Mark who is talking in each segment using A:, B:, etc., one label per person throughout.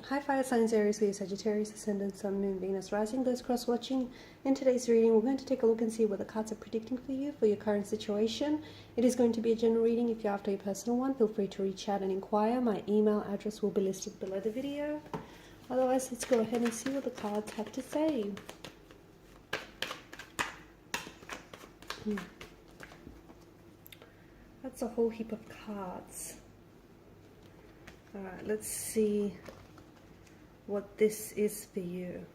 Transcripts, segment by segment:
A: Hi fire signs, Aries, Leo, Sagittarius, Ascendant, Sun, Moon, Venus, Rising, those cross watching. In today's reading, we're going to take a look and see what the cards are predicting for you for your current situation. It is going to be a general reading. If you're after a personal one, feel free to reach out and inquire. My email address will be listed below the video. Otherwise, let's go ahead and see what the cards have to say. That's a whole heap of cards. Alright, let's see what this is for you.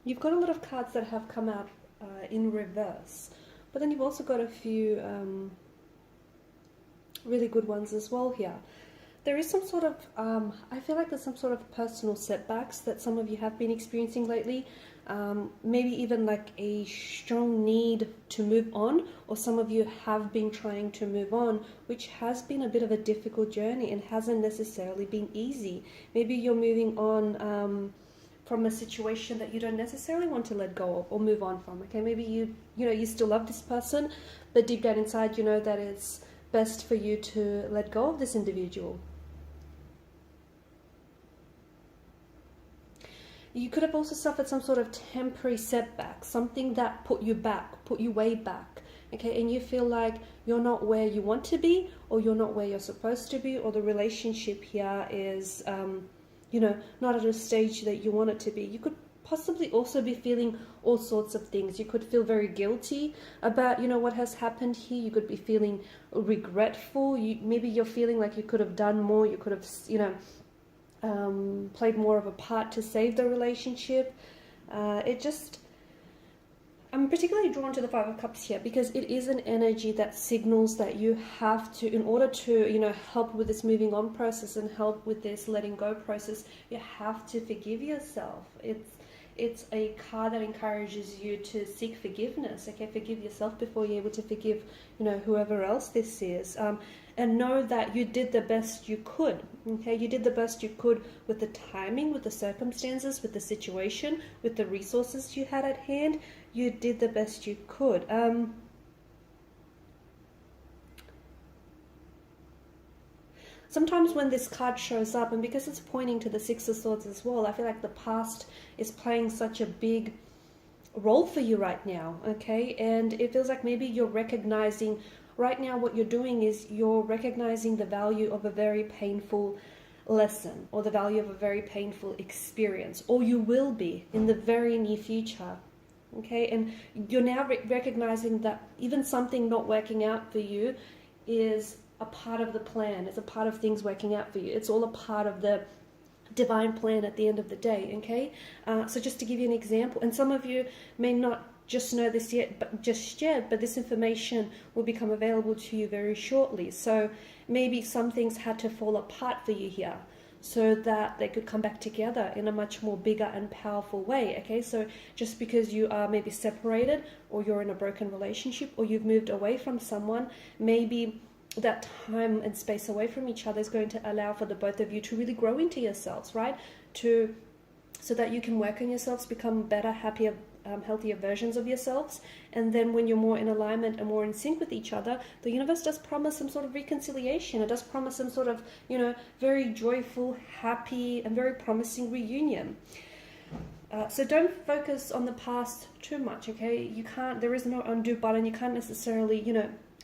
A: You've got a lot of cards that have come out in reverse, but then you've also got a few really good ones as well here. There is some sort of, I feel like there's some sort of personal setbacks that some of you have been experiencing lately. Maybe even like a strong need to move on, or some of you have been trying to move on, which has been a bit of a difficult journey and hasn't necessarily been easy. Maybe you're moving on from a situation that you don't necessarily want to let go of or move on from. Okay, maybe you still love this person, but deep down inside you know that it's best for you to let go of this individual. You could have also suffered some sort of temporary setback, something that put you back, put you way back, okay? And you feel like you're not where you want to be, or you're not where you're supposed to be, or the relationship here is, not at a stage that you want it to be. You could possibly also be feeling all sorts of things. You could feel very guilty about, what has happened here. You could be feeling regretful. Maybe you're feeling like you could have done more. You could have, played more of a part to save the relationship. I'm particularly drawn to the Five of Cups here because it is an energy that signals that you have to, in order to, help with this moving on process and help with this letting go process, you have to forgive yourself. It's a card that encourages you to seek forgiveness. Okay, forgive yourself before you're able to forgive, whoever else this is. And know that you did the best you could. Okay, you did the best you could with the timing, with the circumstances, with the situation, with the resources you had at hand. You did the best you could. Sometimes when this card shows up, and because it's pointing to the Six of Swords as well, I feel like the past is playing such a big role for you right now, okay? And it feels like maybe you're recognizing, right now what you're doing is you're recognizing the value of a very painful lesson, or the value of a very painful experience, or you will be in the very near future, okay? And you're now recognizing that even something not working out for you is a part of the plan. It's a part of things working out for you. It's all a part of the divine plan at the end of the day, okay? So just to give you an example, and some of you may not just know this yet, but this information will become available to you very shortly. So maybe some things had to fall apart for you here so that they could come back together in a much more bigger and powerful way, okay? So just because you are maybe separated, or you're in a broken relationship, or you've moved away from someone, maybe that time and space away from each other is going to allow for the both of you to really grow into yourselves, right? So that you can work on yourselves, become better, happier, healthier versions of yourselves. And then when you're more in alignment and more in sync with each other, the universe does promise some sort of reconciliation. It does promise some sort of, very joyful, happy, and very promising reunion. So don't focus on the past too much, okay? There is no undo button. You can't necessarily,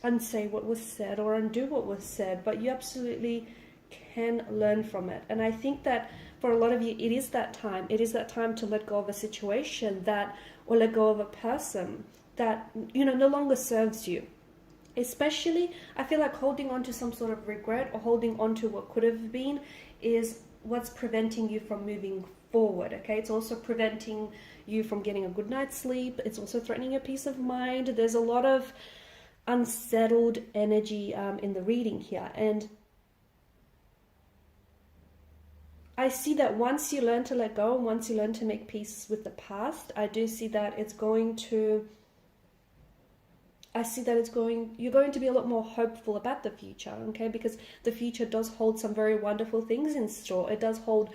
A: unsay what was said or undo what was said, but you absolutely can learn from it. And I think that for a lot of you, it is that time to let go of a situation or let go of a person that, no longer serves you. Especially, I feel like holding on to some sort of regret or holding on to what could have been is what's preventing you from moving forward, okay? It's also preventing you from getting a good night's sleep. It's also threatening your peace of mind. There's a lot of unsettled energy in the reading here, and I see that once you learn to let go, and once you learn to make peace with the past, I do see that you're going to be a lot more hopeful about the future, okay? Because the future does hold some very wonderful things in store. It does hold,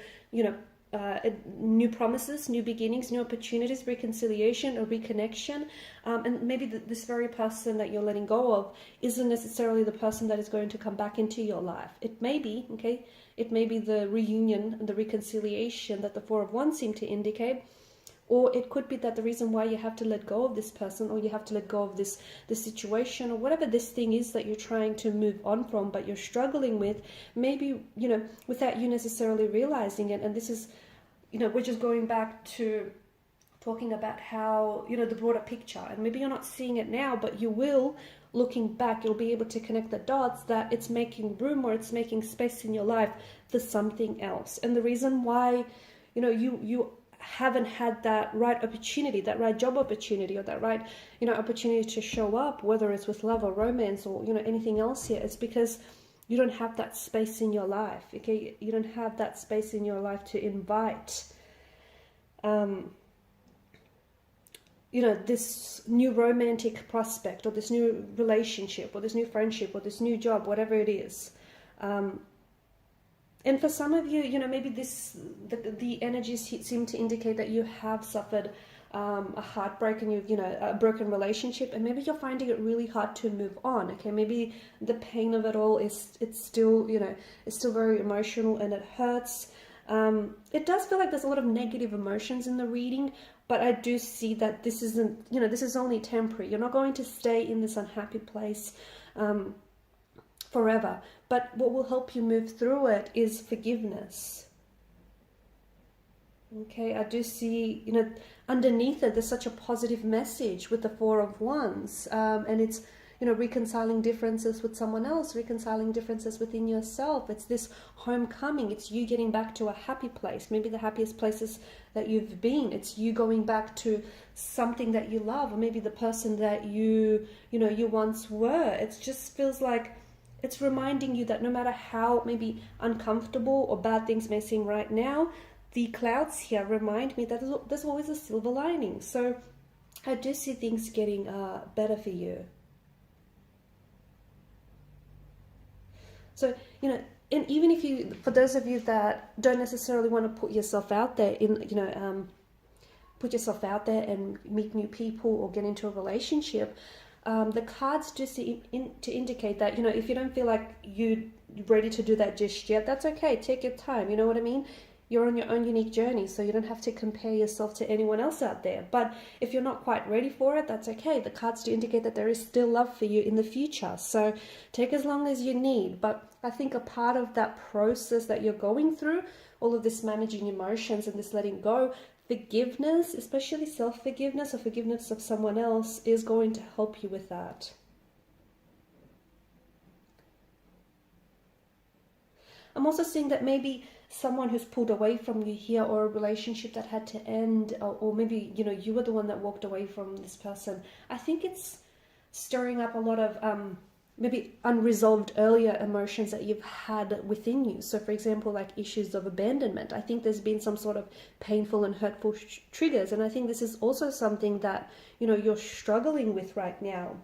A: new promises, new beginnings, new opportunities, reconciliation or reconnection. And maybe this very person that you're letting go of isn't necessarily the person that is going to come back into your life. It may be, okay? It may be the reunion and the reconciliation that the Four of Wands seem to indicate. Or it could be that the reason why you have to let go of this person, or you have to let go of this situation, or whatever this thing is that you're trying to move on from, but you're struggling with, maybe, you know, without you necessarily realizing it. And this is, you know, we're just going back to talking about how, you know, the broader picture. And maybe you're not seeing it now, but you will, looking back, you'll be able to connect the dots that it's making room, or it's making space in your life for something else. And the reason why, you know, you haven't had that right opportunity, that right job opportunity, or that right, you know, opportunity to show up, whether it's with love or romance or, you know, anything else here, it's because you don't have that space in your life, okay? You don't have that space in your life to invite, you know, this new romantic prospect, or this new relationship, or this new friendship, or this new job, whatever it is. And for some of you, you know, maybe the energies seem to indicate that you have suffered a heartbreak, and you've, you know, a broken relationship, and maybe you're finding it really hard to move on, okay? Maybe the pain of it all it's still, you know, it's still very emotional, and it hurts. It does feel like there's a lot of negative emotions in the reading, but I do see that this isn't, you know, this is only temporary. You're not going to stay in this unhappy place forever. But what will help you move through it is forgiveness. Okay, I do see, you know, underneath it, there's such a positive message with the Four of Wands. And it's, you know, reconciling differences with someone else, reconciling differences within yourself. It's this homecoming. It's you getting back to a happy place, maybe the happiest places that you've been. It's you going back to something that you love, or maybe the person that you know, you once were. It just feels like it's reminding you that no matter how maybe uncomfortable or bad things may seem right now, the clouds here remind me that there's always a silver lining. So I do see things getting better for you. So, you know, and even if you, for those of you that don't necessarily want to put yourself out there in, you know, put yourself out there and meet new people or get into a relationship, the cards do seem to indicate that, you know, if you don't feel like you're ready to do that just yet, that's okay. Take your time. You know what I mean? You're on your own unique journey, so you don't have to compare yourself to anyone else out there. But if you're not quite ready for it, that's okay. The cards do indicate that there is still love for you in the future. So take as long as you need. But I think a part of that process that you're going through, all of this managing emotions and this letting go, forgiveness, especially self-forgiveness or forgiveness of someone else, is going to help you with that. I'm also seeing that maybe someone who's pulled away from you here, or a relationship that had to end, or maybe, you know, you were the one that walked away from this person. I think it's stirring up a lot of maybe unresolved earlier emotions that you've had within you. So for example, like issues of abandonment. I think there's been some sort of painful and hurtful triggers, and I think this is also something that, you know, you're struggling with right now,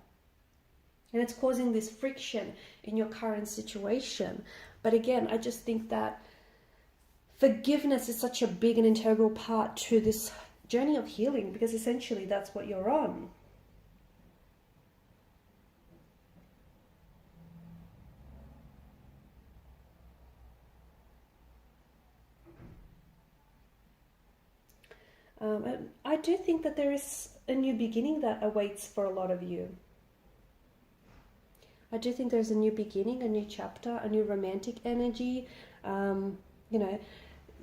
A: and it's causing this friction in your current situation. But again, I just think that forgiveness is such a big and integral part to this journey of healing, because essentially that's what you're on. I do think that there is a new beginning that awaits for a lot of you. I do think there's a new beginning, a new chapter, a new romantic energy. You know,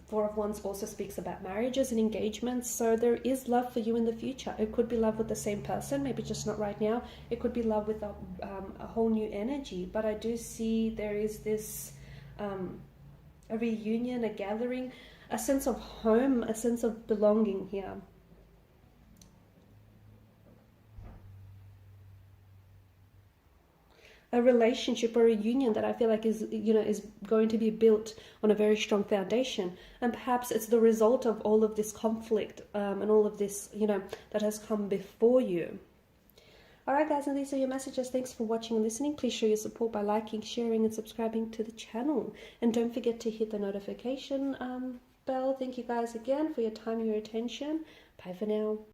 A: Four of Wands also speaks about marriages and engagements. So there is love for you in the future. It could be love with the same person, maybe just not right now. It could be love with a whole new energy. But I do see there is this a reunion, a gathering, a sense of home, a sense of belonging here. A relationship or a union that I feel like is, you know, is going to be built on a very strong foundation. And perhaps it's the result of all of this conflict and all of this, you know, that has come before you. Alright guys, and these are your messages. Thanks for watching and listening. Please show your support by liking, sharing and subscribing to the channel. And don't forget to hit the notification bell. Thank you guys again for your time and your attention. Bye for now.